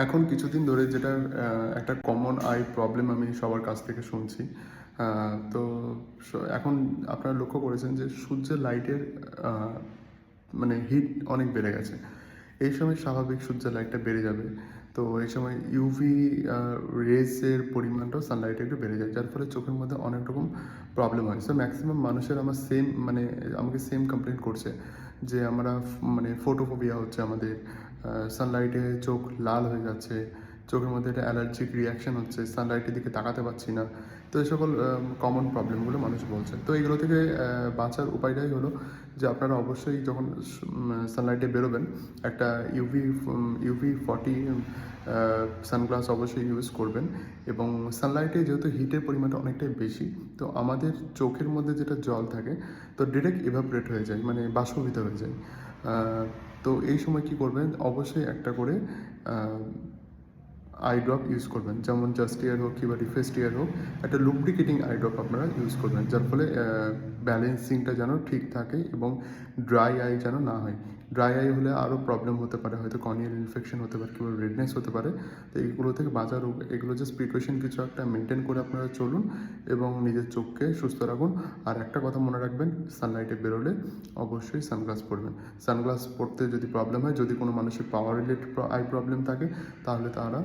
এখন কিছুদিন ধরে যেটার একটা কমন আই প্রবলেম আমি সবার কাছ থেকে শুনছি। তো এখন আপনারা লক্ষ্য করেছেন যে সূর্যের লাইটের আ মানে হিট অনেক বেড়ে গেছে। এই সময় স্বাভাবিক সূর্যের লাইটটা বেড়ে যাবে। তো এই সময় ইউভি আ রেজ এর পরিমাণটাও সানলাইটে একটু বেড়ে যায়। যার ফলে চোখের মধ্যে অনেক রকম প্রবলেম হয়। সো ম্যাক্সিমাম মানুষের আমার সেম মানে আমাকে সেম কমপ্লেইন করছে যে আমরা মানে ফোটোফোবিয়া হচ্ছে আমাদের। সানলাইটে চোখ লাল হয়ে যাচ্ছে, চোখের মধ্যে একটা অ্যালার্জিক রিঅ্যাকশন হচ্ছে, সানলাইটের দিকে তাকাতে পারছি না। তো এই সকল কমন প্রবলেমগুলো মানুষ বলছে। তো এগুলো থেকে বাঁচার উপায়টাই হলো যে আপনারা অবশ্যই যখন সানলাইটে বেরোবেন একটা ইউভি 40 সানগ্লাস অবশ্যই ইউজ করবেন। এবং সানলাইটে যেহেতু হিটের পরিমাণটা অনেকটাই বেশি, তো আমাদের চোখের মধ্যে যেটা জল থাকে তো ডিরেক্ট ইভাপোরেট হয়ে যায়, মানে বাষ্পীভূত হয়ে যায়। তো এই সময় কী করবেন, অবশ্যই একটা করে আই ড্রপ ইউজ করবেন, যেমন জাস্ট এয়ার হোক কিংবা রিফ্রেশ এয়ার হোক, একটা লুব্রিকেটিং আই ড্রপ আপনারা ইউজ করবেন, যার ফলে ব্যালেন্সিংটা যেন ঠিক থাকে এবং ড্রাই আই যেন না হয়। ড্রাই আই হলে আরও প্রবলেম হতে পারে, হয়তো কর্নিয়াল ইনফেকশন হতে পারে কিংবা রেডনেস হতে পারে। তো এইগুলো থেকে বাঁচার এগুলো জাস্ট প্রিকশন কিছু একটা মেনটেন করে আপনারা চলুন এবং নিজের চোখকে সুস্থ রাখুন। আর একটা কথা মনে রাখবেন, সানলাইটে বেরোলে অবশ্যই সানগ্লাস পরবেন। সানগ্লাস পরতে যদি প্রবলেম হয়, যদি কোনো মানুষের পাওয়ার রিলেটেড আই প্রবলেম থাকে, তাহলে তারা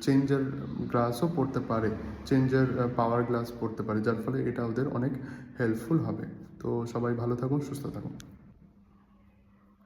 চেঞ্জার গ্লাসও পড়তে পারে, চেঞ্জার পাওয়ার গ্লাস পড়তে পারে, যার ফলে এটা ওদের অনেক হেল্পফুল হবে। তো সবাই ভালো থাকুন, সুস্থ থাকুন।